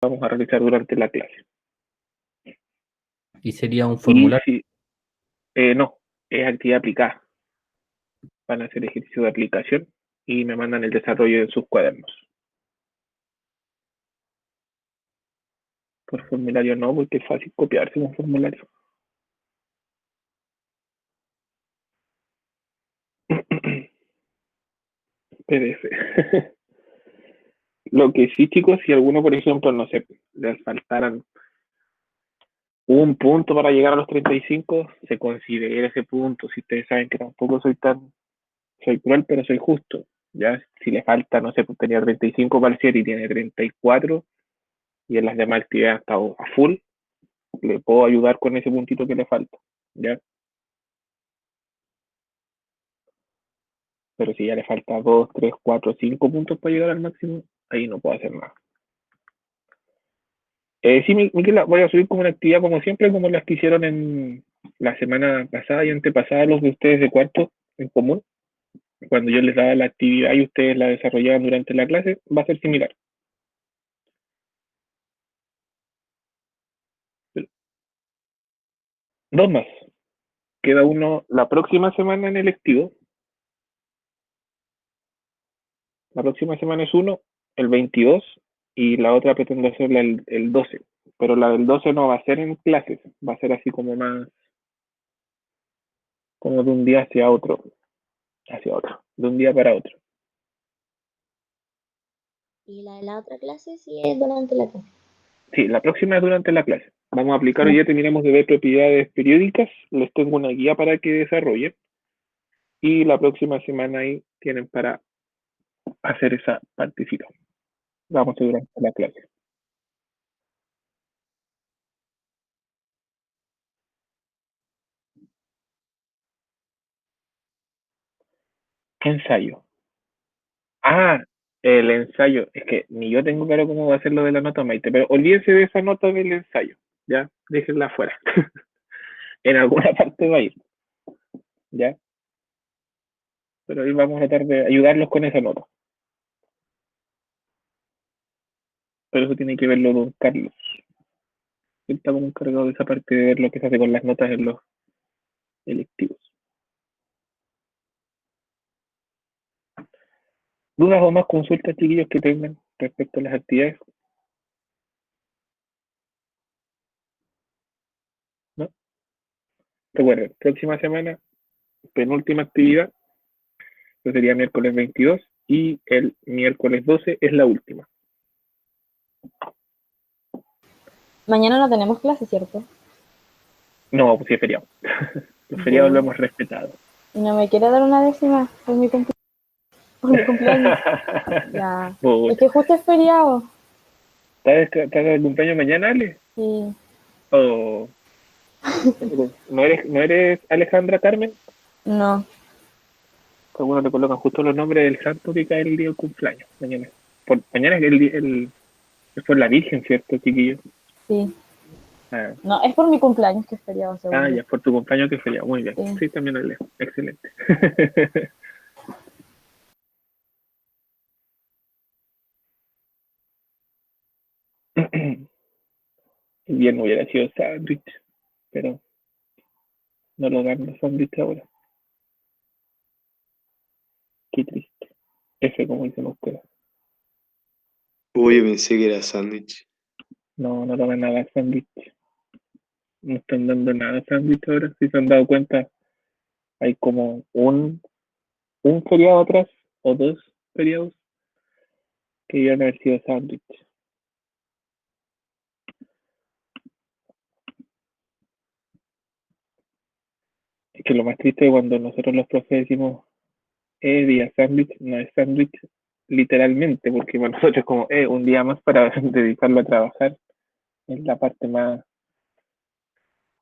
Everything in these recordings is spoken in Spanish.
vamos a realizar durante la clase. ¿Y sería un Y formulario? si, no, es actividad aplicada. Van a hacer ejercicio de aplicación y me mandan el desarrollo de sus cuadernos. Por formulario no, porque es fácil copiarse un formulario. PDF. Lo que sí, chicos, si alguno, por ejemplo, no sé, les faltaran un punto para llegar a los 35, se considera ese punto. Si ustedes saben que tampoco soy cruel, pero soy justo. Ya, si le falta, no sé, pues tenía 35 para el 7 y tiene 34, y en las demás actividades está a full, le puedo ayudar con ese puntito que le falta. ¿Ya? Pero si ya le falta 2, 3, 4, 5 puntos para llegar al máximo, ahí no puedo hacer nada. Sí, Miquela, voy a subir como una actividad como siempre, como las que hicieron en la semana pasada y antepasada, los de ustedes de cuarto en común. Cuando yo les daba la actividad y ustedes la desarrollaban durante la clase, va a ser similar. Dos más. Queda uno la próxima semana en electivo. La próxima semana es uno, el 22, y la otra pretendo hacerla el 12. Pero la del 12 no va a ser en clases, va a ser así como más, como de un día hacia otro, de un día para otro. Y la de la otra clase sí es durante la clase. Sí, la próxima es durante la clase. Vamos a aplicar, hoy Ya. ya terminamos de ver propiedades periódicas, les tengo una guía para que desarrollen, y la próxima semana ahí tienen para hacer esa participación. Vamos a durante la clase. Ensayo. Ah, el ensayo. Es que ni yo tengo claro cómo va a ser lo de la nota Maite, pero olvídense de esa nota del ensayo. Ya, déjenla fuera. En alguna parte va a ir. Ya, pero hoy vamos a tratar de ayudarlos con esa nota. Pero eso tiene que verlo don Carlos. Él está como encargado de esa parte de ver lo que se hace con las notas en los electivos. ¿Dudas o más consultas, chiquillos, que tengan respecto a las actividades? ¿No? Recuerden, próxima semana, penúltima actividad, que sería miércoles 22, y el miércoles 12 es la última. Mañana no tenemos clase, ¿cierto? No, pues sí es feriado. Los feriados lo hemos respetado. ¿Y no me quiere dar una décima por por mi cumpleaños? Ya. Es Puta. que justo es feriado. ¿Estás de cumpleaños mañana, Ale? Sí. ¿O no eres Alejandra Carmen? No. Que algunos le colocan justo los nombres del santo que cae el día del cumpleaños. Mañana es es por la Virgen, ¿cierto, chiquillos? Sí. Ah, No, es por mi cumpleaños que es feriado, según yo. ya, por tu cumpleaños que es feriado. Muy bien. Sí. Sí, también lo leo. Excelente. Bien hubiera sido sándwich, pero no lo dan los sándwiches ahora. Qué triste. F, como dicen ustedes. Uy, yo pensé que era sándwich. No, no dan nada sándwich. No están dando nada sándwich ahora. Si se han dado cuenta, hay como un feriado atrás, o dos feriados, que iban a haber sido sándwich. Es que lo más triste es cuando nosotros los profes decimos, día sándwich, no es sándwich literalmente, porque para nosotros es como, un día más para dedicarlo a trabajar. Es la parte más,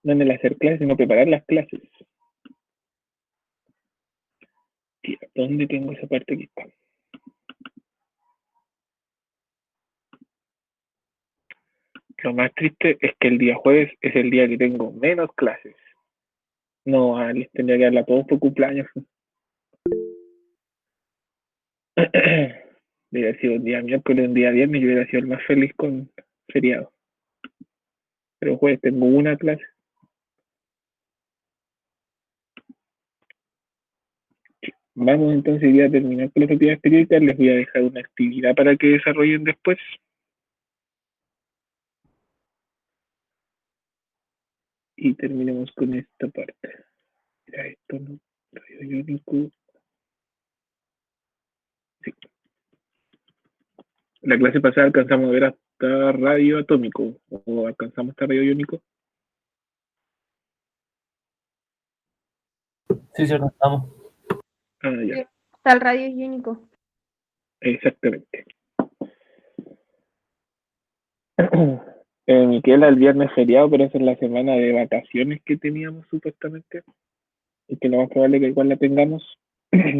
no en el hacer clases, sino preparar las clases. Tía, ¿dónde tengo esa parte que está? Lo más triste es que el día jueves es el día que tengo menos clases. No, les tendría que darla todos por cumpleaños. Hubiera sido un día miércoles, un día viernes, yo hubiera sido el más feliz con feriado. Pero jueves tengo una clase. Vamos entonces ya a terminar con las propiedades periódicas. Les voy a dejar una actividad para que desarrollen después. Y terminemos con esta parte. Ya, esto no, radio iónico. Sí. La clase pasada alcanzamos a ver hasta radio atómico, o alcanzamos hasta radio iónico. Sí, cierto, estamos. Ah, ya. Está el radio iónico. Exactamente. Miquela, el viernes feriado, pero esa es la semana de vacaciones que teníamos supuestamente. Y que lo más probable es que igual la tengamos,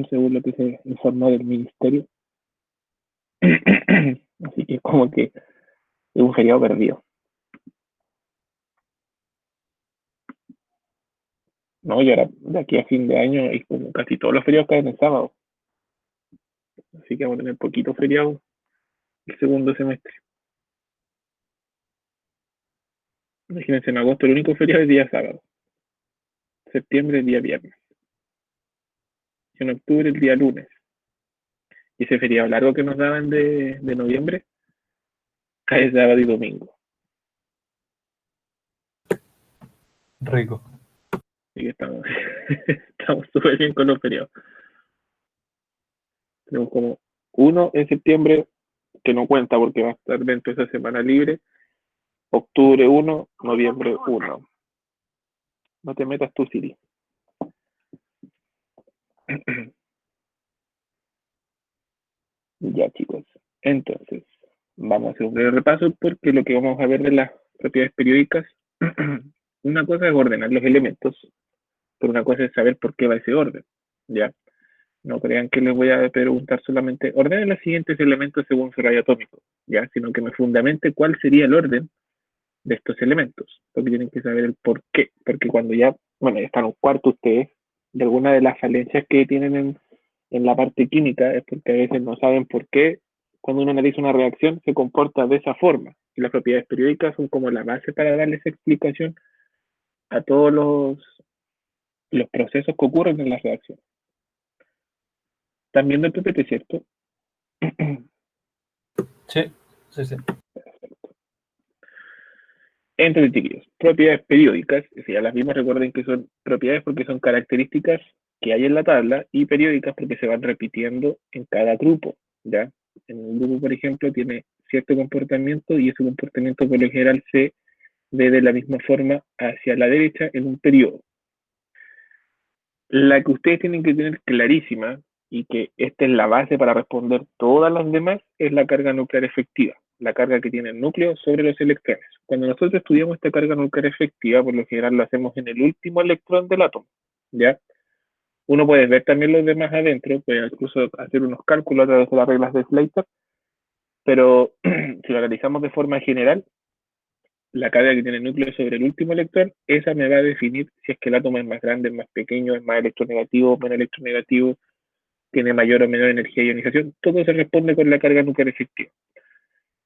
según lo que se informó del ministerio. Así que como que es un feriado perdido. No, y ahora de aquí a fin de año y como casi todos los feriados caen el sábado. Así que vamos a tener poquito feriado el segundo semestre. Imagínense, en agosto el único feriado es día sábado. Septiembre el día viernes. Y en octubre el día lunes. Y ese feriado largo que nos daban de noviembre cae sábado y domingo. Rico. Así que estamos estamos súper bien con los feriados. Tenemos como uno en septiembre que no cuenta porque va a estar dentro de esa semana libre. Octubre 1, noviembre 1. No te metas tú, Siri. Ya, chicos. Entonces, vamos a hacer un breve repaso porque lo que vamos a ver de las propiedades periódicas, una cosa es ordenar los elementos, pero una cosa es saber por qué va ese orden. ¿Ya? No crean que les voy a preguntar solamente, ordenen los siguientes elementos según su radio atómico, ¿ya? Sino que me fundamente cuál sería el orden de estos elementos, porque tienen que saber el por qué, porque cuando ya, bueno, ya están un cuarto ustedes, de alguna de las falencias que tienen en la parte química es porque a veces no saben por qué cuando uno analiza una reacción se comporta de esa forma, y las propiedades periódicas son como la base para darles explicación a todos los procesos que ocurren en la reacción. ¿Están viendo el PPT, cierto? Sí, sí, sí. Entonces, chiquillos, propiedades periódicas, si ya las vimos, recuerden que son propiedades porque son características que hay en la tabla y periódicas porque se van repitiendo en cada grupo, ¿ya? En un grupo, por ejemplo, tiene cierto comportamiento y ese comportamiento por lo general se ve de la misma forma hacia la derecha en un periodo. La que ustedes tienen que tener clarísima y que esta es la base para responder todas las demás es la carga nuclear efectiva, la carga que tiene el núcleo sobre los electrones. Cuando nosotros estudiamos esta carga nuclear efectiva, por lo general lo hacemos en el último electrón del átomo, ¿ya? Uno puede ver también los demás adentro, puede incluso hacer unos cálculos a través de las reglas de Slater, pero si lo analizamos de forma general, la carga que tiene el núcleo sobre el último electrón, esa me va a definir si es que el átomo es más grande, es más pequeño, es más electronegativo, menos electronegativo, tiene mayor o menor energía de ionización. Todo se responde con la carga nuclear efectiva.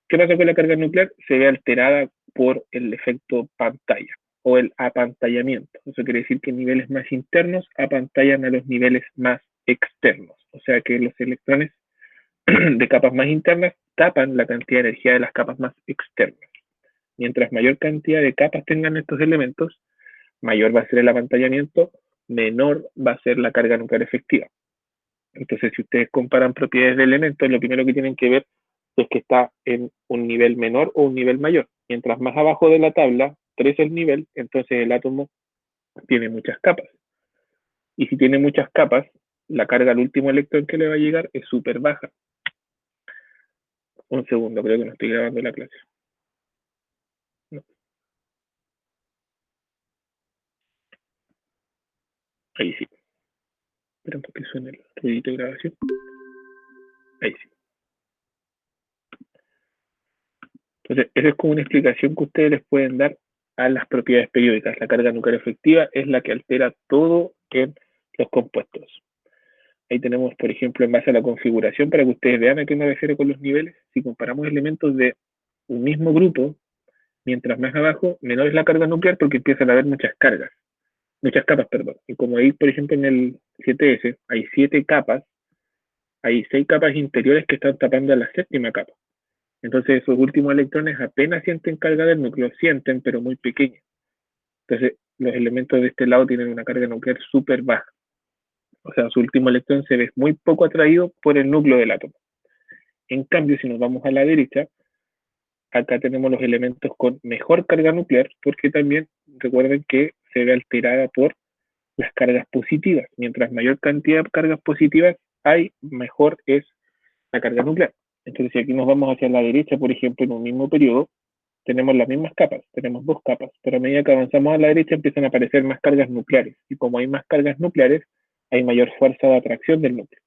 ¿Qué pasa con la carga nuclear? Se ve alterada por el efecto pantalla o el apantallamiento. Eso quiere decir que niveles más internos apantallan a los niveles más externos. O sea que los electrones de capas más internas tapan la cantidad de energía de las capas más externas. Mientras mayor cantidad de capas tengan estos elementos, mayor va a ser el apantallamiento, menor va a ser la carga nuclear efectiva. Entonces, si ustedes comparan propiedades de elementos, lo primero que tienen que ver es que está en un nivel menor o un nivel mayor. Mientras más abajo de la tabla, 3 es el nivel, entonces el átomo tiene muchas capas. Y si tiene muchas capas, la carga al último electrón que le va a llegar es súper baja. Un segundo, creo que no estoy grabando la clase. No. Ahí sí. Esperando que suene el ruidito de grabación. Ahí sí. Entonces, esa es como una explicación que ustedes les pueden dar a las propiedades periódicas. La carga nuclear efectiva es la que altera todo en los compuestos. Ahí tenemos, por ejemplo, en base a la configuración, para que ustedes vean a qué me refiero con los niveles, si comparamos elementos de un mismo grupo, mientras más abajo, menor es la carga nuclear porque empiezan a haber muchas capas, perdón. Y como ahí, por ejemplo, en el 7S hay 7 capas, hay 6 capas interiores que están tapando a la séptima capa. Entonces esos últimos electrones apenas sienten carga del núcleo, sienten, pero muy pequeña. Entonces los elementos de este lado tienen una carga nuclear súper baja. O sea, su último electrón se ve muy poco atraído por el núcleo del átomo. En cambio, si nos vamos a la derecha, acá tenemos los elementos con mejor carga nuclear, porque también recuerden que se ve alterada por las cargas positivas. Mientras mayor cantidad de cargas positivas hay, mejor es la carga nuclear. Entonces, si aquí nos vamos hacia la derecha, por ejemplo, en un mismo periodo, tenemos las mismas capas, tenemos 2 capas, pero a medida que avanzamos a la derecha empiezan a aparecer más cargas nucleares. Y como hay más cargas nucleares, hay mayor fuerza de atracción del núcleo.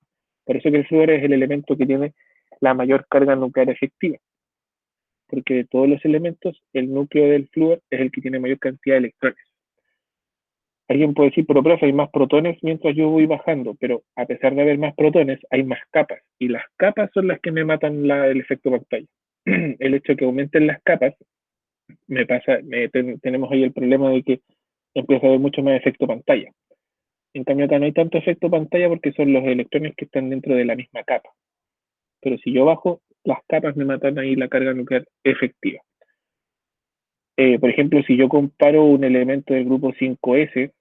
Por eso que el flúor es el elemento que tiene la mayor carga nuclear efectiva. Porque de todos los elementos, el núcleo del flúor es el que tiene mayor cantidad de electrones. Alguien puede decir, pero profe, hay más protones mientras yo voy bajando, pero a pesar de haber más protones, hay más capas, y las capas son las que me matan el efecto pantalla. El hecho de que aumenten las capas, tenemos ahí el problema de que empieza a haber mucho más efecto pantalla. En cambio acá no hay tanto efecto pantalla porque son los electrones que están dentro de la misma capa. Pero si yo bajo, las capas me matan ahí la carga nuclear efectiva. Por ejemplo, si yo comparo un elemento del grupo 5S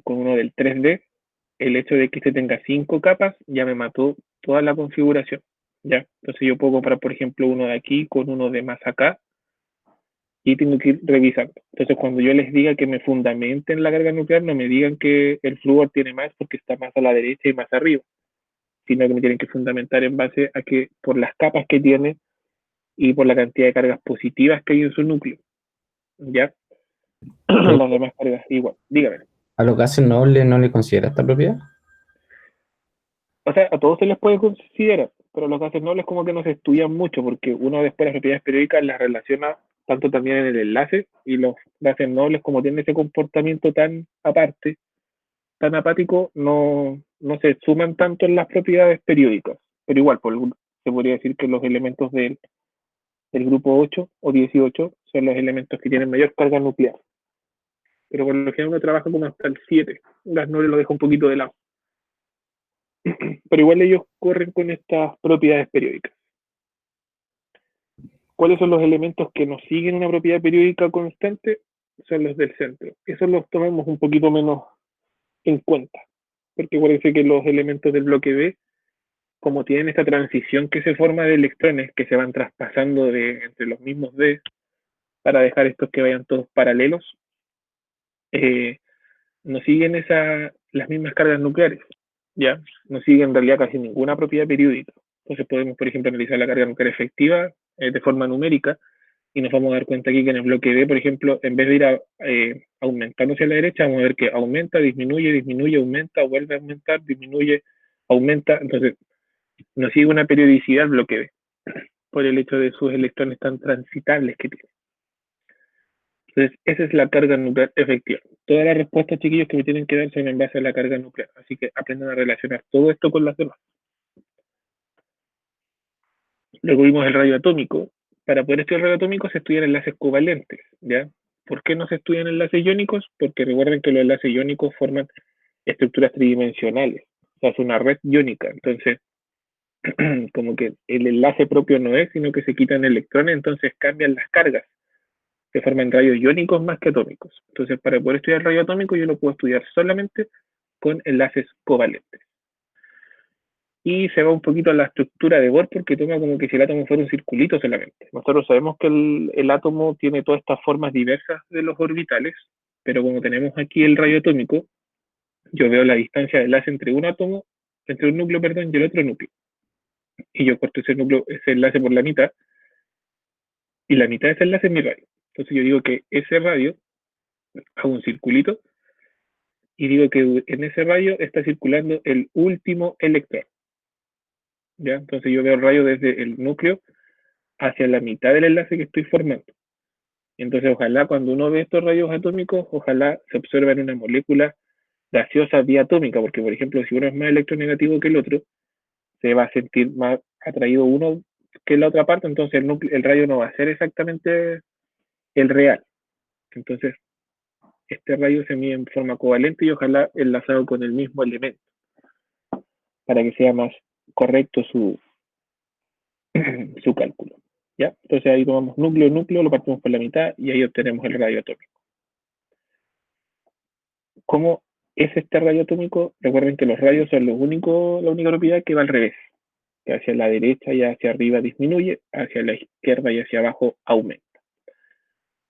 con uno del 3D, el hecho de que este tenga 5 capas ya me mató toda la configuración. ¿Ya? Entonces yo puedo comparar, por ejemplo, uno de aquí con uno de más acá y tengo que ir revisando. Entonces cuando yo les diga que me fundamenten la carga nuclear, no me digan que el flúor tiene más porque está más a la derecha y más arriba, sino que me tienen que fundamentar en base a que por las capas que tiene y por la cantidad de cargas positivas que hay en su núcleo. ¿Ya? Las demás cargas igual. Dígame. ¿A los gases nobles no le considera esta propiedad? O sea, a todos se les puede considerar, pero los gases nobles como que no se estudian mucho porque uno después las propiedades periódicas las relaciona tanto también en el enlace y los gases nobles como tienen ese comportamiento tan aparte, tan apático, no se suman tanto en las propiedades periódicas. Pero igual, se podría decir que los elementos del grupo 8 o 18 son los elementos que tienen mayor carga nuclear. Pero por lo general uno trabaja como hasta el 7. Gas noble lo deja un poquito de lado. Pero igual ellos corren con estas propiedades periódicas. ¿Cuáles son los elementos que nos siguen una propiedad periódica constante? Son los del centro. Esos los tomamos un poquito menos en cuenta. Porque parece que los elementos del bloque B, como tienen esta transición que se forma de electrones que se van traspasando entre los mismos D para dejar estos que vayan todos paralelos, no siguen las mismas cargas nucleares, ¿ya? No siguen en realidad casi ninguna propiedad periódica. Entonces podemos, por ejemplo, analizar la carga nuclear efectiva de forma numérica y nos vamos a dar cuenta aquí que en el bloque B, por ejemplo, en vez de ir aumentando hacia la derecha, vamos a ver que aumenta, disminuye, aumenta, vuelve a aumentar, disminuye, aumenta. Entonces, no sigue una periodicidad el bloque B por el hecho de sus electrones tan transitables que tiene. Entonces, esa es la carga nuclear efectiva. Todas las respuestas, chiquillos, que me tienen que dar son en base a la carga nuclear. Así que aprendan a relacionar todo esto con las demás. Luego vimos el radio atómico. Para poder estudiar el radio atómico se estudian enlaces covalentes, ¿ya? ¿Por qué no se estudian enlaces iónicos? Porque recuerden que los enlaces iónicos forman estructuras tridimensionales. O sea, es una red iónica. Entonces, como que el enlace propio no es, sino que se quitan electrones, entonces cambian las cargas. Se forman rayos iónicos más que atómicos. Entonces, para poder estudiar el rayo atómico, yo lo puedo estudiar solamente con enlaces covalentes. Y se va un poquito a la estructura de Bohr porque toma como que si el átomo fuera un circulito solamente. Nosotros sabemos que el átomo tiene todas estas formas diversas de los orbitales, pero como tenemos aquí el rayo atómico, yo veo la distancia de enlace entre un núcleo, perdón, y el otro núcleo. Y yo corto ese enlace por la mitad, y la mitad de ese enlace es mi radio. Entonces yo digo que ese radio, hago un circulito, y digo que en ese radio está circulando el último electrón. ¿Ya? Entonces yo veo el rayo desde el núcleo hacia la mitad del enlace que estoy formando. Entonces ojalá cuando uno ve estos rayos atómicos, ojalá se observa en una molécula gaseosa diatómica, porque por ejemplo si uno es más electronegativo que el otro, se va a sentir más atraído uno que la otra parte, entonces el rayo no va a ser exactamente el real. Entonces, este rayo se mide en forma covalente y ojalá enlazado con el mismo elemento, para que sea más correcto su cálculo. ¿Ya? Entonces ahí tomamos núcleo, núcleo, lo partimos por la mitad y ahí obtenemos el radio atómico. ¿Cómo es este radio atómico? Recuerden que los radios son la única propiedad que va al revés, que hacia la derecha y hacia arriba disminuye, hacia la izquierda y hacia abajo aumenta.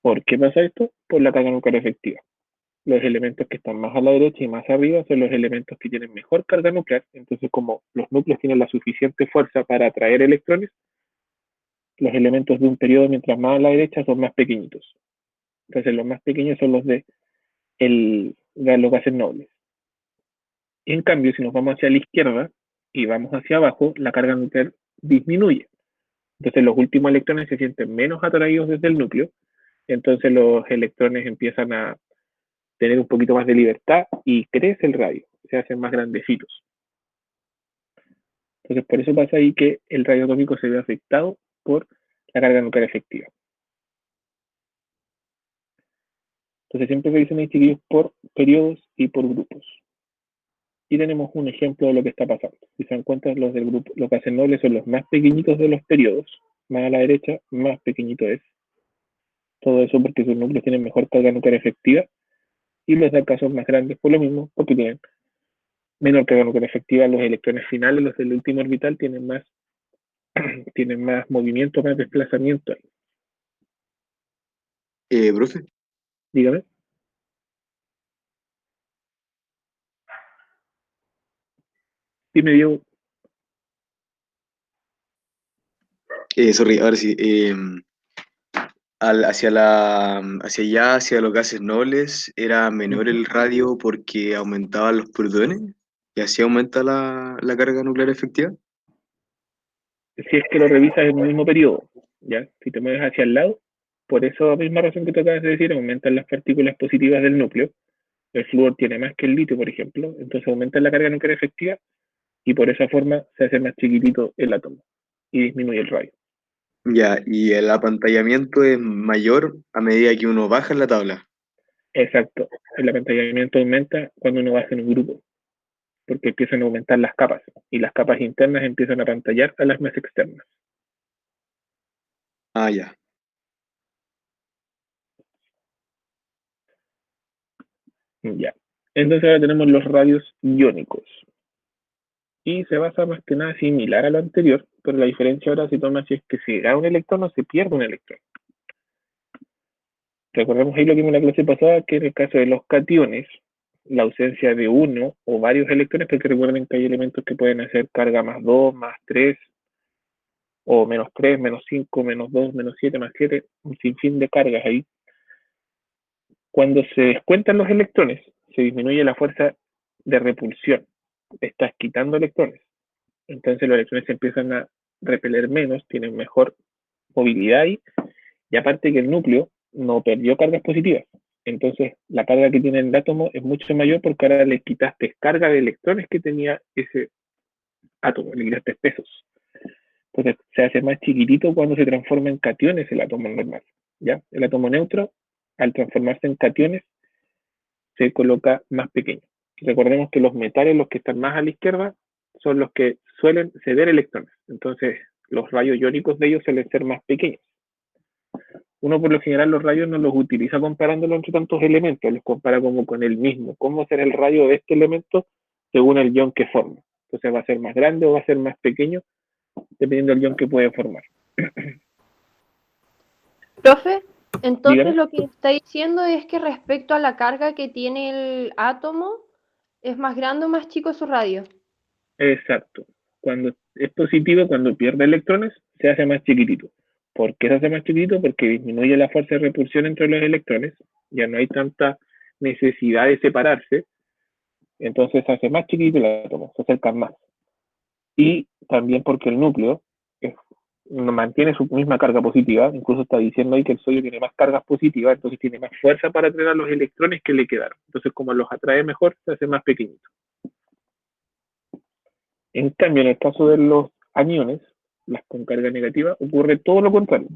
¿Por qué pasa esto? Por la carga nuclear efectiva. Los elementos que están más a la derecha y más arriba son los elementos que tienen mejor carga nuclear. Entonces, como los núcleos tienen la suficiente fuerza para atraer electrones, los elementos de un periodo, mientras más a la derecha, son más pequeñitos. Entonces, los más pequeños son los de los gases nobles. Y en cambio, si nos vamos hacia la izquierda y vamos hacia abajo, la carga nuclear disminuye. Entonces, los últimos electrones se sienten menos atraídos desde el núcleo. Entonces, los electrones empiezan a tener un poquito más de libertad y crece el radio, se hacen más grandecitos. Entonces, por eso pasa ahí que el radio atómico se ve afectado por la carga nuclear efectiva. Entonces, siempre se dicen chiquillos por periodos y por grupos. Y tenemos un ejemplo de lo que está pasando. Si se dan cuenta, los del grupo, los gases nobles son los más pequeñitos de los periodos, más a la derecha, más pequeñito es. Todo eso porque sus núcleos tienen mejor carga nuclear efectiva y los de acá son más grandes por lo mismo, porque tienen menor carga nuclear efectiva. Los electrones finales, los del último orbital, tienen más movimiento, más desplazamiento. Profe, Dígame. Dime, Diego. sorry, ahora sí. Hacia allá, hacia los gases nobles, era menor el radio porque aumentaban los protones y así aumenta la carga nuclear efectiva. Si es que lo revisas en el mismo periodo, ¿ya? Si te mueves hacia el lado, por esa misma razón que te acabas de decir, aumentan las partículas positivas del núcleo. El flúor tiene más que el litio, por ejemplo, entonces aumenta la carga nuclear efectiva y por esa forma se hace más chiquitito el átomo y disminuye el radio. Ya, y el apantallamiento es mayor a medida que uno baja en la tabla. Exacto. El apantallamiento aumenta cuando uno baja en un grupo, porque empiezan a aumentar las capas y las capas internas empiezan a apantallar a las más externas. Ah, ya. Ya. Entonces ahora tenemos los radios iónicos. Y se basa más que nada similar a lo anterior, pero la diferencia ahora se toma si es que se da un electrón o se pierde un electrón. Recordemos ahí lo que vimos en la clase pasada, que en el caso de los cationes, la ausencia de uno o varios electrones, porque recuerden que hay elementos que pueden hacer carga más 2, más 3, o menos 3, menos 5, menos 2, menos 7, más 7, un sinfín de cargas ahí. Cuando se descuentan los electrones, se disminuye la fuerza de repulsión. Estás quitando electrones. Entonces los electrones se empiezan a repeler menos, tienen mejor movilidad ahí, y aparte que el núcleo no perdió cargas positivas. Entonces la carga que tiene el átomo es mucho mayor porque ahora le quitaste carga de electrones que tenía ese átomo, le quitaste pesos. Entonces se hace más chiquitito cuando se transforma en cationes el átomo normal. ¿Ya? El átomo neutro, al transformarse en cationes, se coloca más pequeño. Recordemos que los metales, los que están más a la izquierda, son los que suelen ceder electrones. Entonces, los rayos iónicos de ellos suelen ser más pequeños. Uno por lo general los rayos no los utiliza comparándolo entre tantos elementos, los compara como con el mismo. ¿Cómo será el rayo de este elemento según el ion que forma? Entonces va a ser más grande o va a ser más pequeño, dependiendo del ion que puede formar. Profe, entonces Dígame. lo que está diciendo es que respecto a la carga que tiene el átomo, ¿es más grande o más chico su radio? Exacto. Cuando es positivo, cuando pierde electrones, se hace más chiquitito. ¿Por qué se hace más chiquitito? Porque disminuye la fuerza de repulsión entre los electrones, ya no hay tanta necesidad de separarse, entonces se hace más chiquitito el átomo, se acercan más. Y también porque el núcleo mantiene su misma carga positiva, incluso está diciendo ahí que el sodio tiene más cargas positivas, entonces tiene más fuerza para atraer a los electrones que le quedaron. Entonces, como los atrae mejor, se hace más pequeñito. En cambio, en el caso de los aniones, las con carga negativa, ocurre todo lo contrario.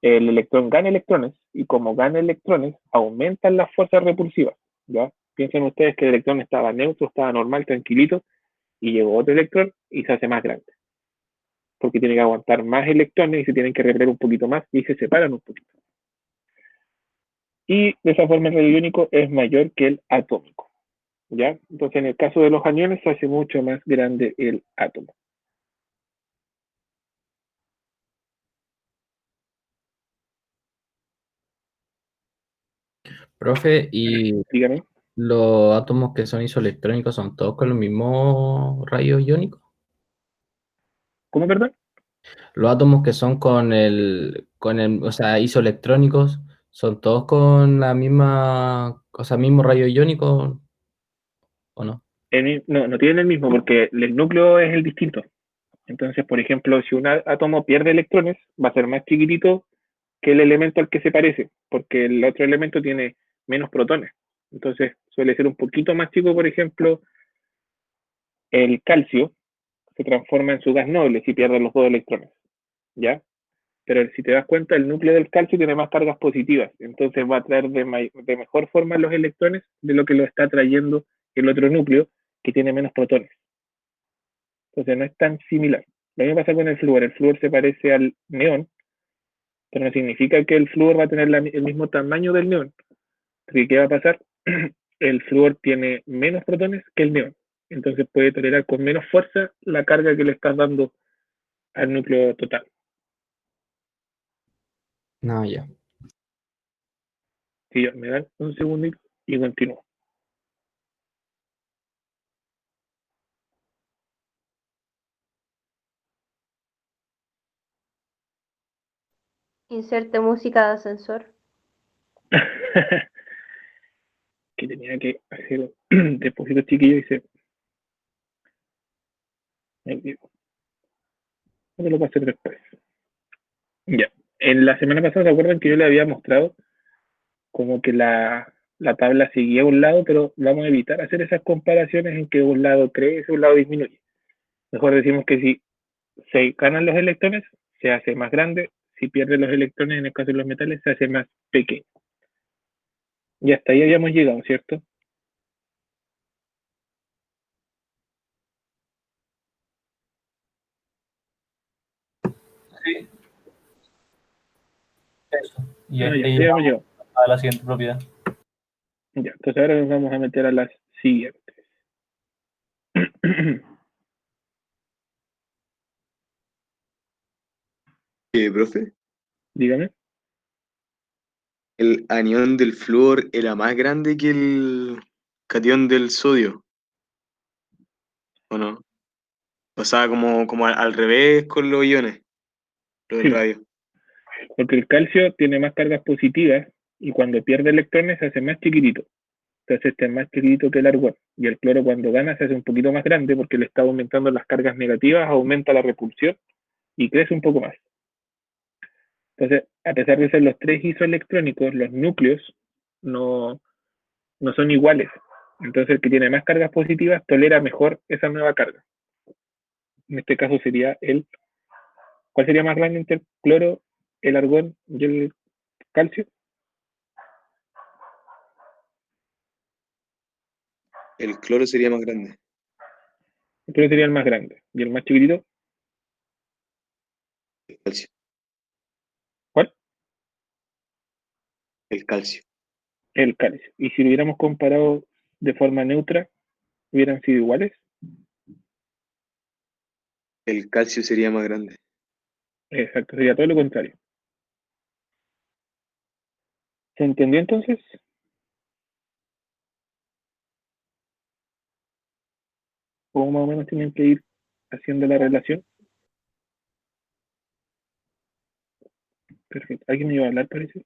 El electrón gana electrones y como gana electrones, aumentan las fuerzas repulsivas. ¿Ya? Piensen ustedes que el electrón estaba neutro, estaba normal, tranquilito, y llegó otro electrón y se hace más grande. Porque tiene que aguantar más electrones y se tienen que repeler un poquito más y se separan un poquito. Y de esa forma el radio iónico es mayor que el atómico. ¿Ya? Entonces en el caso de los aniones se hace mucho más grande el átomo. Profe, ¿y Dígame, los átomos que son isoelectrónicos son todos con los mismos rayos iónicos? ¿cómo perdón? Los átomos que son o sea, isoelectrónicos, ¿son todos con la misma, o sea, mismo rayo iónico o no? No tienen el mismo porque el núcleo es el distinto. Entonces, por ejemplo, si un átomo pierde electrones, va a ser más chiquitito que el elemento al que se parece, porque el otro elemento tiene menos protones. Entonces, suele ser un poquito más chico, por ejemplo, el calcio se transforma en su gas noble si pierde los dos electrones, ¿ya? Pero si te das cuenta, el núcleo del calcio tiene más cargas positivas, entonces va a traer de mejor forma los electrones de lo que lo está trayendo el otro núcleo que tiene menos protones. Entonces no es tan similar. Lo mismo pasa con el flúor. El flúor se parece al neón, pero no significa que el flúor va a tener el mismo tamaño del neón. Porque ¿qué va a pasar? El flúor tiene menos protones que el neón. Entonces puede tolerar con menos fuerza la carga que le estás dando al núcleo total. No, ya. Si yo me dan un segundito y continúo. Inserte música de ascensor. Que tenía que hacer un depósito chiquillo y se me olvidó. No lo voy a hacer después. Ya. En la semana pasada, ¿se acuerdan que yo le había mostrado como que la tabla seguía a un lado, pero vamos a evitar hacer esas comparaciones en que un lado crece, un lado disminuye? Mejor decimos que si se ganan los electrones, se hace más grande; si pierden los electrones, en el caso de los metales, se hace más pequeño. Y hasta ahí habíamos llegado, ¿cierto? Sí, eso. Y No, ya, ahí hasta ahí habíamos vamos llegado. a la siguiente propiedad. Ya, entonces ahora nos vamos a meter a las siguientes. Profe, Dígame. el anión del flúor era más grande que el catión del sodio, ¿o no? O sea, como al revés con los iones, lo del Sí, radio. porque el calcio tiene más cargas positivas y cuando pierde electrones se hace más chiquitito. Entonces este es más chiquitito que el argón. Y el cloro cuando gana se hace un poquito más grande porque le está aumentando las cargas negativas, aumenta la repulsión y crece un poco más. Entonces, a pesar de ser los tres isoelectrónicos, los núcleos no, no son iguales. Entonces el que tiene más cargas positivas tolera mejor esa nueva carga. En este caso sería ¿cuál sería más grande entre el cloro, el argón y el calcio? El cloro sería más grande. El cloro sería el más grande. Y el más chiquitito, El calcio. ¿cuál? El calcio. El calcio. Y si lo hubiéramos comparado de forma neutra, hubieran sido iguales. El calcio sería más grande. Exacto, sería todo lo contrario. ¿Se entendió entonces? ¿Cómo más o menos tienen que ir haciendo la relación? Perfecto. ¿Alguien me iba a hablar, parece?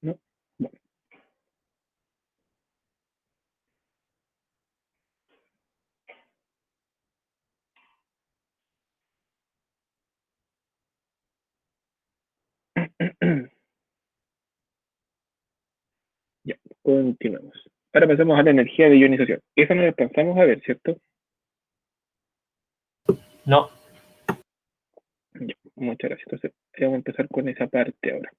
¿No? Bueno. Ya, continuamos. Ahora pasamos a la energía de ionización. Esa no la alcanzamos a ver, ¿cierto? No, Ya, muchas gracias. Entonces, vamos a empezar con esa parte ahora.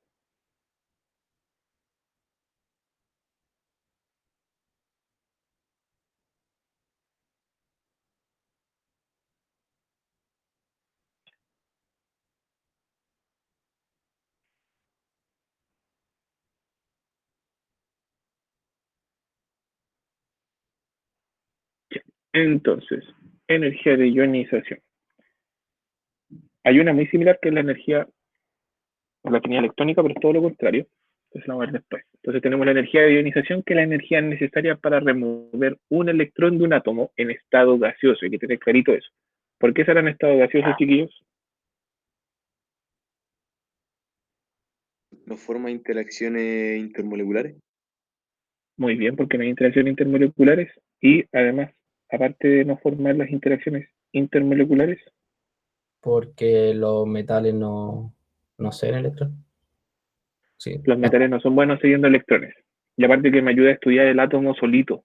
Ya. Entonces, energía de ionización. Hay una muy similar que es la energía, la afinidad electrónica, pero es todo lo contrario. Entonces la vamos a ver después. Entonces tenemos la energía de ionización, que es la energía necesaria para remover un electrón de un átomo en estado gaseoso. Hay que tener clarito eso. ¿Por qué será en estado gaseoso, chiquillos? ¿No forma interacciones intermoleculares? Muy bien, porque no hay interacciones intermoleculares y además, aparte de no formar las interacciones intermoleculares, Porque los metales no ceden electrón. Sí. los metales no son buenos cediendo electrones. Y aparte que me ayuda a estudiar el átomo solito.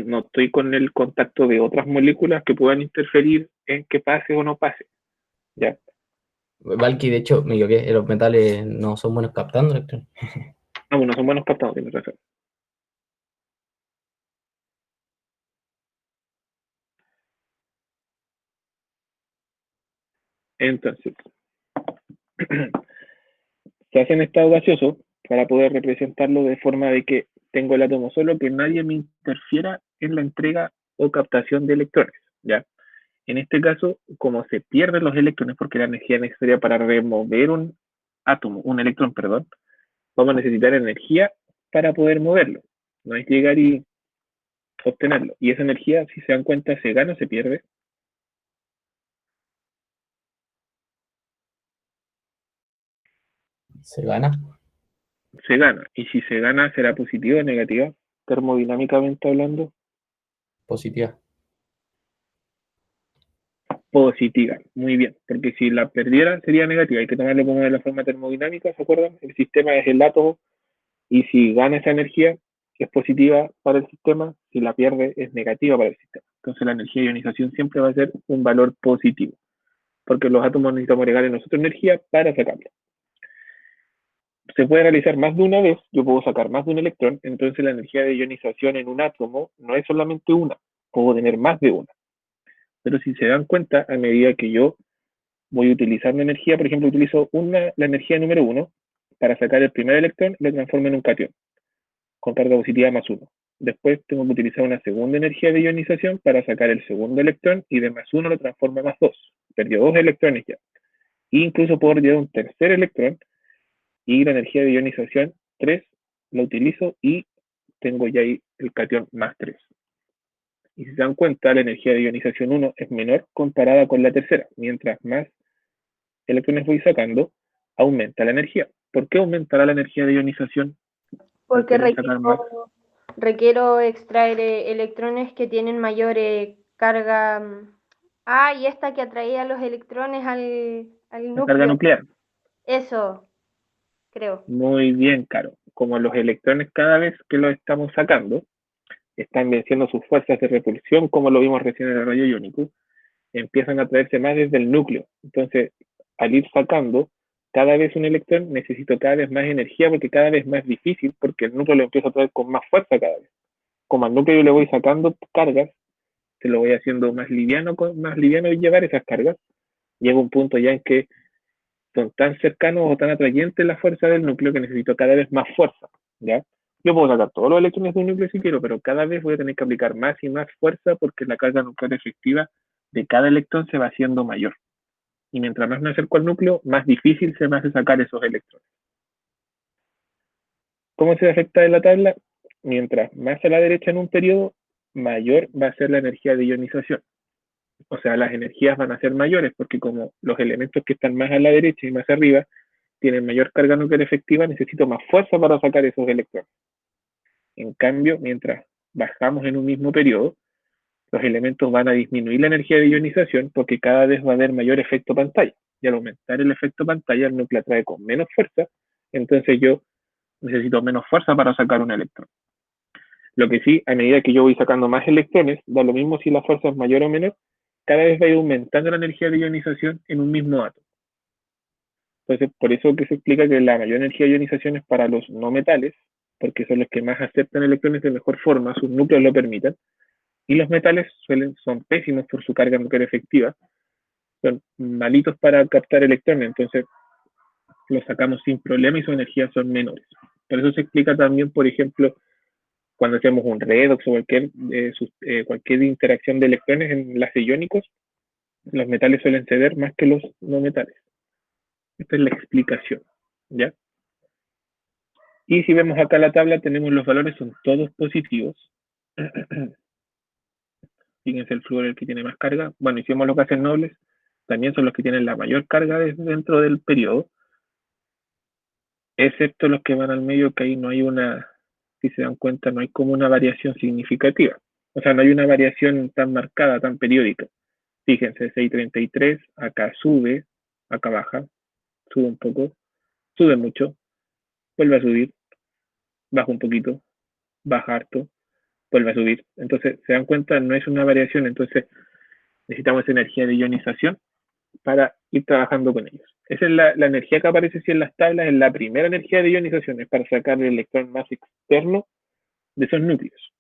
No estoy con el contacto de otras moléculas que puedan interferir en que pase o no pase. ¿Ya? Valky, de hecho, me equivoqué, los metales no son buenos captando electrones. Ah, bueno, son buenos captados, tienes razón. Entonces, se hace en estado gaseoso para poder representarlo de forma de que tengo el átomo solo, que nadie me interfiera en la entrega o captación de electrones. ¿Ya? En este caso, como se pierden los electrones, porque la energía necesaria para remover un átomo, un electrón, perdón, vamos a necesitar energía para poder moverlo. No es llegar y obtenerlo. Y esa energía, si se dan cuenta, se gana o se pierde. Se gana. Se gana. Y si se gana, será positiva o negativa, termodinámicamente hablando. Positiva. Positiva, muy bien, porque si la perdiera sería negativa, hay que tomarlo como de la forma termodinámica, ¿se acuerdan? El sistema es el átomo y si gana esa energía es positiva para el sistema, si la pierde es negativa para el sistema. Entonces la energía de ionización siempre va a ser un valor positivo, porque los átomos necesitamos agregarle nosotros energía para sacarlo. Se puede realizar más de una vez, yo puedo sacar más de un electrón, entonces la energía de ionización en un átomo no es solamente una, puedo tener más de una. Pero si se dan cuenta, a medida que yo voy utilizando energía, por ejemplo, utilizo la energía número 1 para sacar el primer electrón y lo transformo en un cation con carga positiva más 1. Después tengo que utilizar una segunda energía de ionización para sacar el segundo electrón y de más 1 lo transforma en más 2. Perdió 2 electrones ya. E incluso puedo retirar un tercer electrón y la energía de ionización 3 la utilizo y tengo ya ahí el cation más 3. Y si se dan cuenta, la energía de ionización 1 es menor comparada con la tercera. Mientras más electrones voy sacando, aumenta la energía. ¿Por qué aumentará la energía de ionización? Porque Sacar más. requiero extraer electrones que tienen mayor carga. Y esta que atraía los electrones al La carga núcleo. nuclear. Eso, creo. Muy bien, Caro. Como los electrones cada vez que los estamos sacando, están venciendo sus fuerzas de repulsión, como lo vimos recién en el rayo iónico, empiezan a traerse más desde el núcleo. Entonces, al ir sacando cada vez un electrón, necesito cada vez más energía porque cada vez más difícil, porque el núcleo lo empiezo a traer con más fuerza cada vez. Como al núcleo yo le voy sacando cargas, se lo voy haciendo más liviano y llevar esas cargas. Llega un punto ya en que son tan cercanos o tan atrayentes la fuerza del núcleo que necesito cada vez más fuerza, ¿ya? Yo puedo sacar todos los electrones de un núcleo si quiero, pero cada vez voy a tener que aplicar más y más fuerza porque la carga nuclear efectiva de cada electrón se va haciendo mayor. Y mientras más me acerco al núcleo, más difícil se me hace sacar esos electrones. ¿Cómo se afecta en la tabla? Mientras más a la derecha en un periodo, mayor va a ser la energía de ionización. O sea, las energías van a ser mayores porque como los elementos que están más a la derecha y más arriba tienen mayor carga nuclear efectiva, necesito más fuerza para sacar esos electrones. En cambio, mientras bajamos en un mismo periodo, los elementos van a disminuir la energía de ionización porque cada vez va a haber mayor efecto pantalla. Y al aumentar el efecto pantalla, el núcleo atrae con menos fuerza, entonces yo necesito menos fuerza para sacar un electrón. Lo que sí, a medida que yo voy sacando más electrones, da lo mismo si la fuerza es mayor o menor, cada vez va a ir aumentando la energía de ionización en un mismo átomo. Entonces, por eso que se explica que la mayor energía de ionización es para los no metales, porque son los que más aceptan electrones de mejor forma, sus núcleos lo permiten, y los metales son pésimos por su carga nuclear efectiva, son malitos para captar electrones, entonces los sacamos sin problema y sus energías son menores. Por eso se explica también, por ejemplo, cuando hacemos un redox o cualquier interacción de electrones en enlaces iónicos, los metales suelen ceder más que los no metales. Esta es la explicación, ¿ya? Y si vemos acá la tabla, tenemos los valores, son todos positivos. Fíjense el flúor el que tiene más carga. Bueno, hicimos los gases nobles, también son los que tienen la mayor carga dentro del periodo, excepto los que van al medio, que ahí no hay una, si se dan cuenta, no hay como una variación significativa. O sea, no hay una variación tan marcada, tan periódica. Fíjense, 633, acá sube, acá baja, sube un poco, sube mucho, vuelve a subir, baja un poquito, baja harto, vuelve a subir. Entonces, se dan cuenta, no es una variación, entonces necesitamos energía de ionización para ir trabajando con ellos. Esa es la energía que aparece así en las tablas, es la primera energía de ionización, es para sacar el electrón más externo de esos núcleos.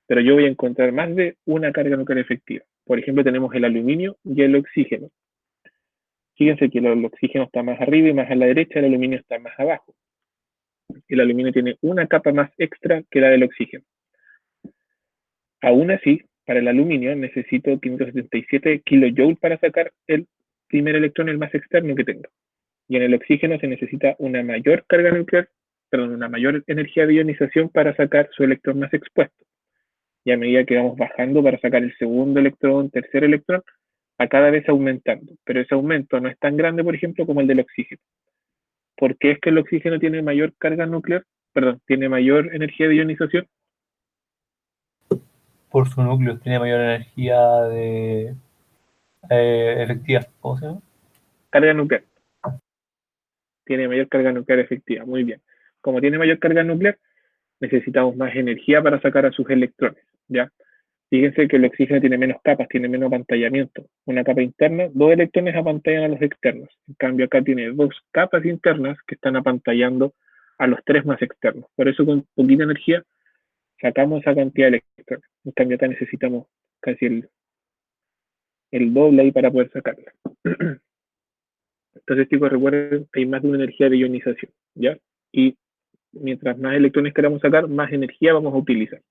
Pero yo voy a encontrar más de una carga nuclear efectiva. Por ejemplo, tenemos el aluminio y el oxígeno. Fíjense que el oxígeno está más arriba y más a la derecha, el aluminio está más abajo. El aluminio tiene una capa más extra que la del oxígeno. Aún así, para el aluminio necesito 577 kilojoules para sacar el primer electrón, el más externo que tengo. Y en el oxígeno se necesita una mayor carga nuclear, perdón, una mayor energía de ionización para sacar su electrón más expuesto. Y a medida que vamos bajando para sacar el segundo electrón, tercer electrón, a cada vez aumentando. Pero ese aumento no es tan grande, por ejemplo, como el del oxígeno. ¿Por qué es que el oxígeno tiene mayor carga nuclear? Perdón, tiene mayor energía de ionización. Por su núcleo tiene mayor energía de efectiva. ¿Cómo se llama? Carga nuclear. Tiene mayor carga nuclear efectiva. Muy bien. Como tiene mayor carga nuclear, necesitamos más energía para sacar a sus electrones, ¿ya? Fíjense que el oxígeno tiene menos capas, tiene menos apantallamiento. Una capa interna, 2 electrones apantallan a los externos. En cambio, acá tiene 2 capas internas que están apantallando a los 3 más externos. Por eso, con poquita energía, sacamos esa cantidad de electrones. En cambio, acá necesitamos casi el doble ahí para poder sacarla. Entonces, chicos, recuerden, hay más de una energía de ionización, ¿ya? Y mientras más electrones queramos sacar, más energía vamos a utilizar.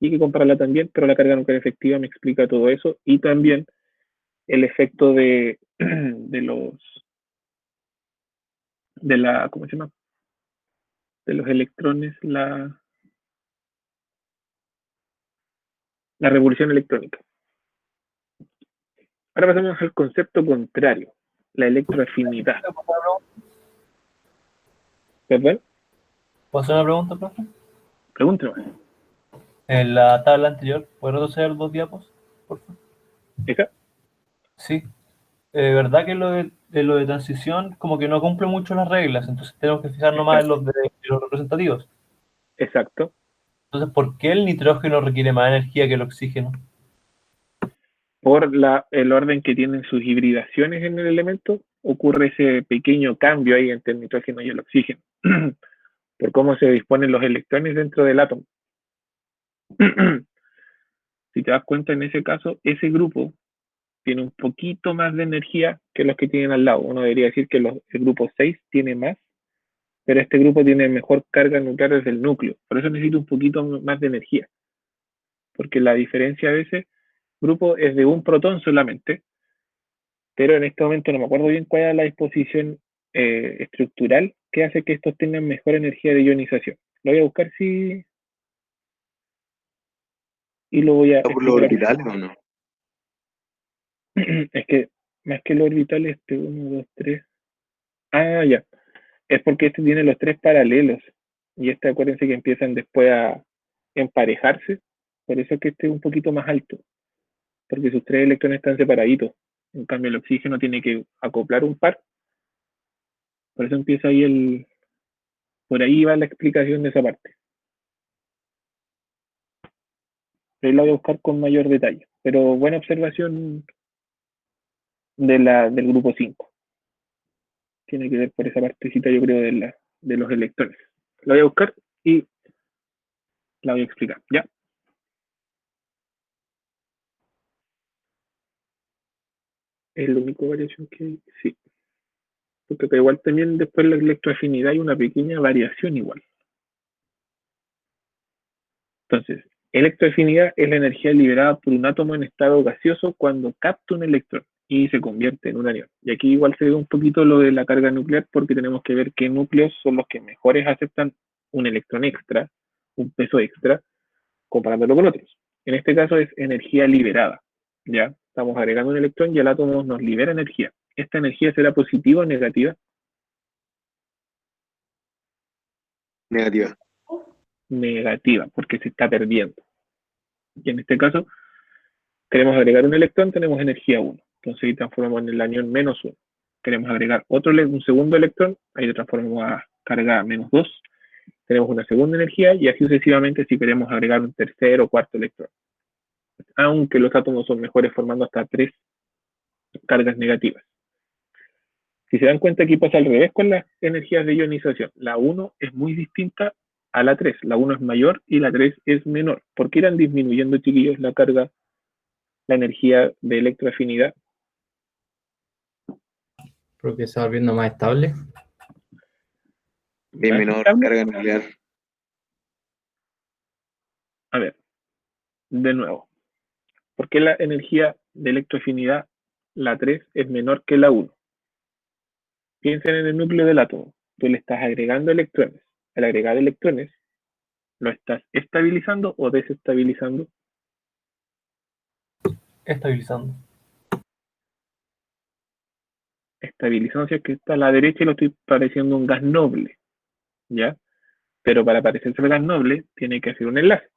Y hay que compararla también, pero la carga nuclear efectiva me explica todo eso y también el efecto de ¿cómo se llama? De los electrones, la revolución electrónica. Ahora pasamos al concepto contrario, la electroafinidad. ¿Perdón? ¿Puedo hacer una pregunta, profe? Pregúntame. En la tabla anterior, ¿puedo retroceder 2 diapos? Por favor. ¿Esa? Sí. ¿Verdad que lo de transición como que no cumple mucho las reglas? Entonces tenemos que fijarnos más en los representativos. Exacto. Entonces, ¿por qué el nitrógeno requiere más energía que el oxígeno? Por el orden que tienen sus hibridaciones en el elemento, ocurre ese pequeño cambio ahí entre el nitrógeno y el oxígeno. Por cómo se disponen los electrones dentro del átomo. Si te das cuenta, en ese caso, ese grupo tiene un poquito más de energía que los que tienen al lado. Uno debería decir que el grupo 6 tiene más, pero este grupo tiene mejor carga nuclear desde el núcleo. Por eso necesita un poquito más de energía. Porque la diferencia de ese grupo es de un protón solamente, pero en este momento no me acuerdo bien cuál es la disposición estructural que hace que estos tengan mejor energía de ionización. Lo voy a buscar y lo voy a ¿Está por los orbitales o no? Es que más que los orbitales, 1, 2, 3. Ah, ya. Es porque este tiene los 3 paralelos. Y este, acuérdense que empiezan después a emparejarse. Por eso es que este es un poquito más alto. Porque sus 3 electrones están separaditos. En cambio, el oxígeno tiene que acoplar un par. Por eso empieza ahí por ahí va la explicación de esa parte. Pero ahí la voy a buscar con mayor detalle. Pero buena observación del grupo 5. Tiene que ver por esa partecita, yo creo, de los electrones. La voy a buscar y la voy a explicar. ¿Ya? Es la única variación que hay. Sí. Porque acá igual también después la electroafinidad hay una pequeña variación igual. Entonces, electroafinidad es la energía liberada por un átomo en estado gaseoso cuando capta un electrón y se convierte en un anión. Y aquí igual se ve un poquito lo de la carga nuclear porque tenemos que ver qué núcleos son los que mejores aceptan un electrón extra, un peso extra, comparándolo con otros. En este caso es energía liberada. ¿Ya? Estamos agregando un electrón y el átomo nos libera energía. ¿Esta energía será positiva o negativa? Negativa. Negativa, porque se está perdiendo. Y en este caso, queremos agregar un electrón, tenemos energía 1. Entonces ahí transformamos en el anión menos 1. Queremos agregar un segundo electrón, ahí lo transformamos a carga menos 2. Tenemos una segunda energía y así sucesivamente si queremos agregar un tercer o cuarto electrón. Aunque los átomos son mejores formando hasta 3 cargas negativas. Si se dan cuenta, aquí pasa al revés con las energías de ionización. La 1 es muy distinta a la 3. La 1 es mayor y la 3 es menor. ¿Por qué irán disminuyendo, chiquillos, la carga, la energía de electroafinidad? Porque se va volviendo más estable. Y ¿Más menor estable? carga nuclear. A ver, de nuevo. ¿Por qué la energía de electroafinidad, la 3, es menor que la 1? Piensen en el núcleo del átomo. Tú le estás agregando electrones. Al agregar electrones, ¿lo estás estabilizando o desestabilizando? Estabilizando. Estabilizando, si es que está a la derecha y lo estoy pareciendo un gas noble, ¿ya? Pero para parecerse al gas noble, tiene que hacer un enlace.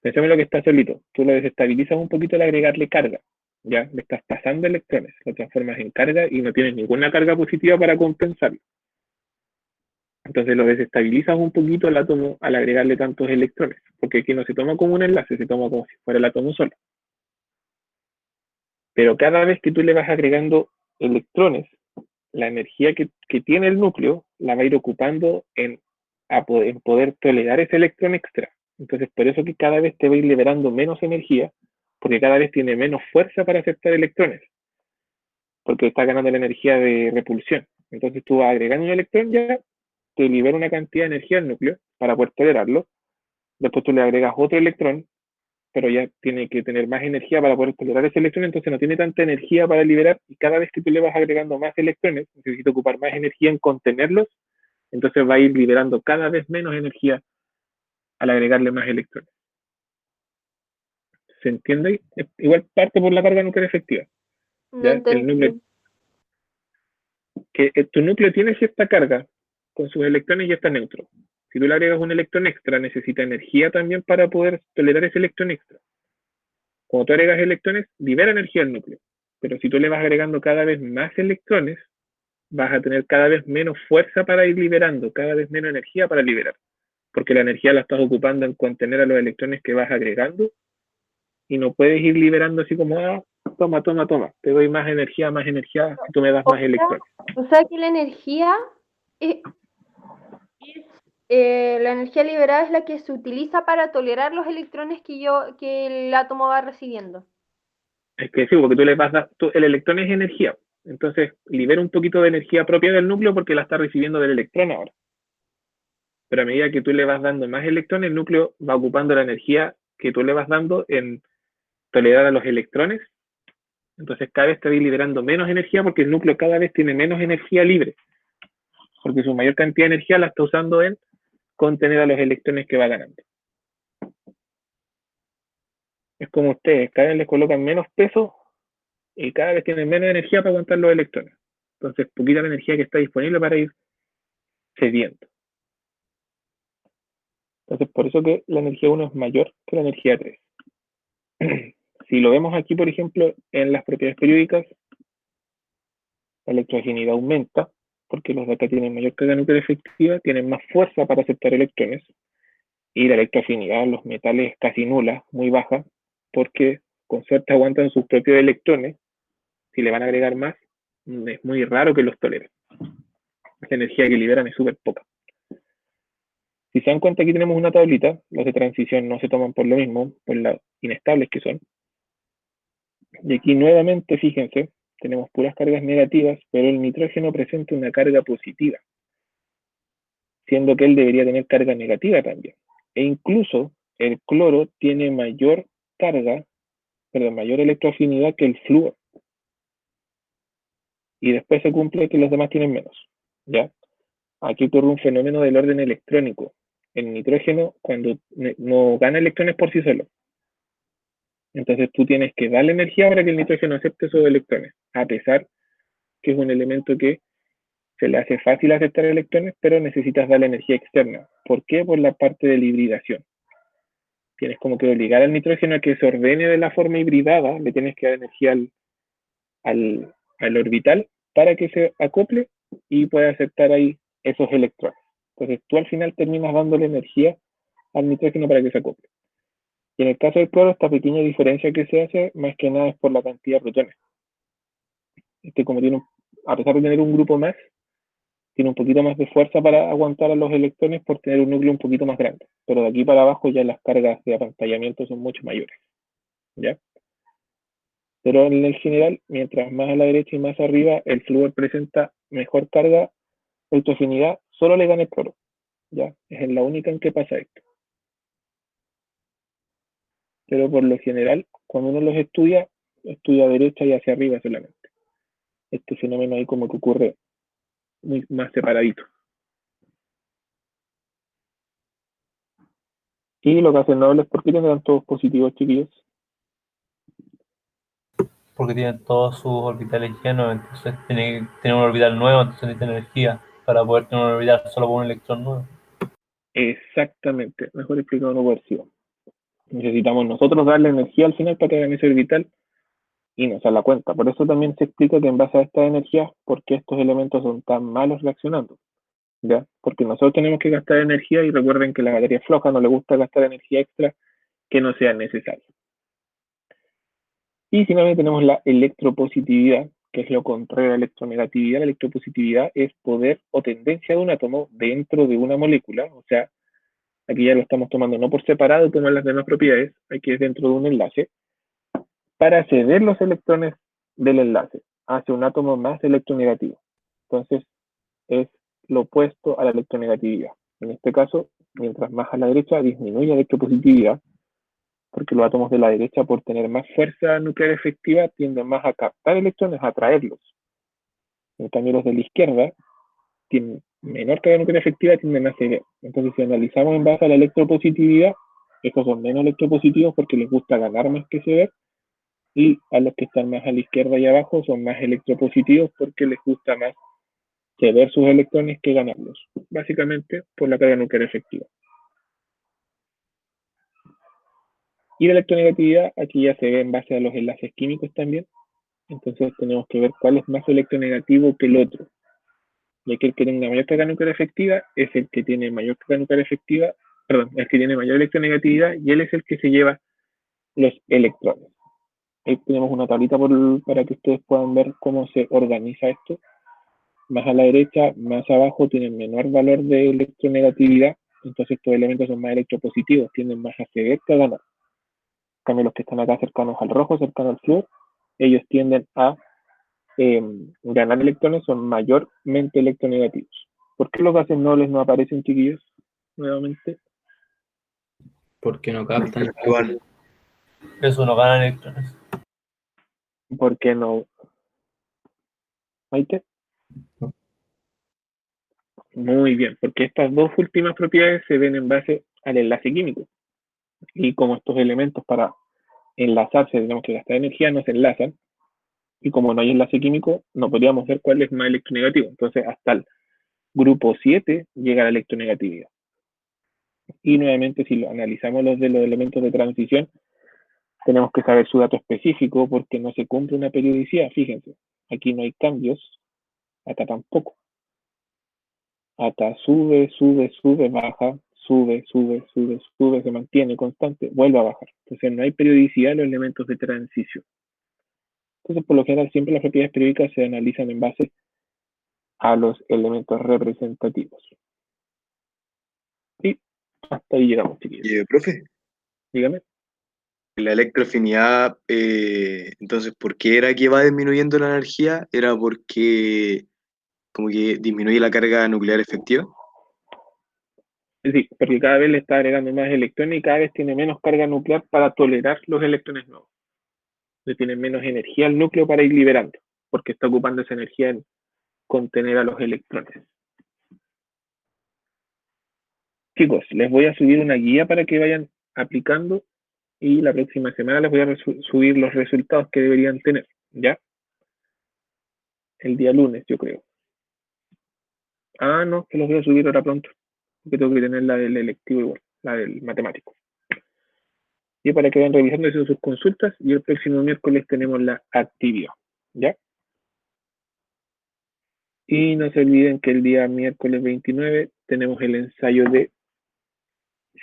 Pensemos lo que está solito. Tú lo desestabilizas un poquito al agregarle carga, ¿ya? Le estás pasando electrones, lo transformas en carga y no tienes ninguna carga positiva para compensarlo. Entonces lo desestabilizas un poquito el átomo al agregarle tantos electrones, porque aquí no se toma como un enlace, se toma como si fuera el átomo solo. Pero cada vez que tú le vas agregando electrones, la energía que tiene el núcleo la va a ir ocupando en poder tolerar ese electrón extra. Entonces, por eso que cada vez te va a ir liberando menos energía, porque cada vez tiene menos fuerza para aceptar electrones, porque está ganando la energía de repulsión. Entonces, tú vas agregando un electrón, ya te libera una cantidad de energía al núcleo para poder tolerarlo. Después tú le agregas otro electrón, pero ya tiene que tener más energía para poder tolerar ese electrón, entonces no tiene tanta energía para liberar, y cada vez que tú le vas agregando más electrones, necesita ocupar más energía en contenerlos, entonces va a ir liberando cada vez menos energía al agregarle más electrones. ¿Se entiende? Igual parte por la carga nuclear efectiva. No ¿Ya? entendí. El núcleo, tu núcleo tiene cierta carga con sus electrones y está neutro. Si tú le agregas un electrón extra, necesita energía también para poder tolerar ese electrón extra. Cuando tú agregas electrones, libera energía al núcleo. Pero si tú le vas agregando cada vez más electrones, vas a tener cada vez menos fuerza para ir liberando, cada vez menos energía para liberar. Porque la energía la estás ocupando en contener a los electrones que vas agregando y no puedes ir liberando así como, toma, te doy más energía si tú me das más electrones. O sea que la energía la energía liberada es la que se utiliza para tolerar los electrones que el átomo va recibiendo. Es que sí, porque tú le vas a el electrón es energía, entonces libera un poquito de energía propia del núcleo porque la está recibiendo del electrón ahora. Pero a medida que tú le vas dando más electrones, el núcleo va ocupando la energía que tú le vas dando en tolerar a los electrones. Entonces cada vez te va liberando menos energía porque el núcleo cada vez tiene menos energía libre, porque su mayor cantidad de energía la está usando en contener a los electrones que va ganando. Es como ustedes, cada vez les colocan menos peso y cada vez tienen menos energía para aguantar los electrones. Entonces, poquita la energía que está disponible para ir cediendo. Entonces, por eso que la energía 1 es mayor que la energía 3. Si lo vemos aquí, por ejemplo, en las propiedades periódicas, la electroafinidad aumenta, porque los de acá tienen mayor carga nuclear efectiva, tienen más fuerza para aceptar electrones, Y la electroafinidad en los metales es casi nula, muy baja, porque con suerte aguantan sus propios electrones. Si le van a agregar más, es muy raro que los toleren. La energía que liberan es súper poca. Si se dan cuenta, aquí tenemos una tablita. Los de transición no se toman por lo mismo, por las inestables que son. Y aquí nuevamente, fíjense, tenemos puras cargas negativas, pero el nitrógeno presenta una carga positiva, siendo que él debería tener carga negativa también. E incluso el cloro tiene mayor carga, perdón, mayor electroafinidad que el flúor. Y después se cumple que los demás tienen menos, ¿ya? Aquí ocurre un fenómeno del orden electrónico. El nitrógeno, cuando no gana electrones por sí solo, entonces tú tienes que darle energía para que el nitrógeno acepte esos electrones, a pesar que es un elemento que se le hace fácil aceptar electrones, pero necesitas darle energía externa. ¿Por qué? Por la parte de la hibridación. Tienes como que obligar al nitrógeno a que se ordene de la forma hibridada, le tienes que dar energía al orbital para que se acople y pueda aceptar ahí esos electrones. Entonces tú al final terminas dándole energía al nitrógeno para que se acople. Y en el caso del cloro, esta pequeña diferencia que se hace, más que nada es por la cantidad de protones. Como tiene, a pesar de tener un grupo más, tiene un poquito más de fuerza para aguantar a los electrones por tener un núcleo un poquito más grande. Pero de aquí para abajo ya las cargas de apantallamiento son mucho mayores, ¿ya? Pero en el general, mientras más a la derecha y más arriba, el flúor presenta mejor carga, electroafinidad, solo le gana el cloro, ¿ya? Es la única en que pasa esto. Pero por lo general, cuando uno los estudia derecha y hacia arriba solamente. Este fenómeno ahí como que ocurre muy más separadito. Y lo que hacen nobles, ¿por qué tendrán todos positivos, chiquillos? Porque tienen todos sus orbitales llenos, entonces tiene que tener un orbital nuevo, entonces necesita energía para poder tener un orbital solo con un electrón nuevo. Exactamente, mejor explicado no puede ser. Necesitamos nosotros darle energía al final para que hagan ese orbital y nos da la cuenta. Por eso también se explica que en base a estas energías, ¿por qué estos elementos son tan malos reaccionando? ¿Ya? Porque nosotros tenemos que gastar energía y recuerden que la batería floja no le gusta gastar energía extra que no sea necesaria. Y finalmente tenemos la electropositividad, que es lo contrario a la electronegatividad. La electropositividad es poder o tendencia de un átomo dentro de una molécula, o sea, aquí ya lo estamos tomando no por separado como en las demás propiedades, aquí es dentro de un enlace, para ceder los electrones del enlace hacia un átomo más electronegativo. Entonces, es lo opuesto a la electronegatividad. En este caso, mientras más a la derecha, disminuye la electropositividad, porque los átomos de la derecha, por tener más fuerza nuclear efectiva, tienden más a captar electrones, a atraerlos. En cambio, los de la izquierda tienen menor carga nuclear efectiva, tienden a ceder. Entonces, si analizamos en base a la electropositividad, estos son menos electropositivos porque les gusta ganar más que ceder, y a los que están más a la izquierda y abajo son más electropositivos porque les gusta más ceder sus electrones que ganarlos, básicamente por la carga nuclear efectiva. Y la electronegatividad aquí ya se ve en base a los enlaces químicos también, entonces tenemos que ver cuál es más electronegativo que el otro. Y aquel que tenga mayor carga nuclear efectiva es el que tiene mayor carga nuclear efectiva, perdón, el que tiene mayor electronegatividad y él es el que se lleva los electrones. Ahí tenemos una tablita para que ustedes puedan ver cómo se organiza esto. Más a la derecha, más abajo tienen menor valor de electronegatividad, entonces estos elementos son más electropositivos, tienden más a ceder que a ganar. En cambio, los que están acá cercanos al rojo, cercanos al flúor, ellos tienden a ganar electrones, son mayormente electronegativos. ¿Por qué los gases nobles no aparecen, chiquillos? Nuevamente. Porque no captan. Igual. Eso no gana electrones. ¿Por qué no? ¿Maite? Muy bien, porque estas dos últimas propiedades se ven en base al enlace químico. Y como estos elementos para enlazarse tenemos que gastar energía, no se enlazan. Y como no hay enlace químico, no podríamos ver cuál es más electronegativo. Entonces, hasta el grupo 7 llega la electronegatividad. Y nuevamente, si lo analizamos los de los elementos de transición, tenemos que saber su dato específico porque no se cumple una periodicidad. Fíjense, aquí no hay cambios, acá tampoco. Acá sube, sube, sube, baja, sube, se mantiene constante, vuelve a bajar. Entonces no hay periodicidad en los elementos de transición. Entonces, por lo general, siempre las propiedades periódicas se analizan en base a los elementos representativos. Y hasta ahí llegamos, chiquillos. Profe, Dígame. la electroafinidad, entonces, ¿por qué era que va disminuyendo la energía? ¿Era porque como que disminuye la carga nuclear efectiva? Sí, porque cada vez le está agregando más electrones y cada vez tiene menos carga nuclear para tolerar los electrones nuevos. Le tiene menos energía al núcleo para ir liberando, porque está ocupando esa energía en contener a los electrones. Chicos, les voy a subir una guía para que vayan aplicando y la próxima semana les voy a subir los resultados que deberían tener, ¿ya? El día lunes, yo creo. Ah, no, que los voy a subir ahora pronto, porque tengo que tener la del electivo igual, la del matemático. Y para que vayan revisando sus consultas y el próximo miércoles tenemos la actividad, ¿ya? Y no se olviden que el día miércoles 29 tenemos el ensayo de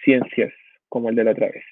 ciencias, como el de la otra vez.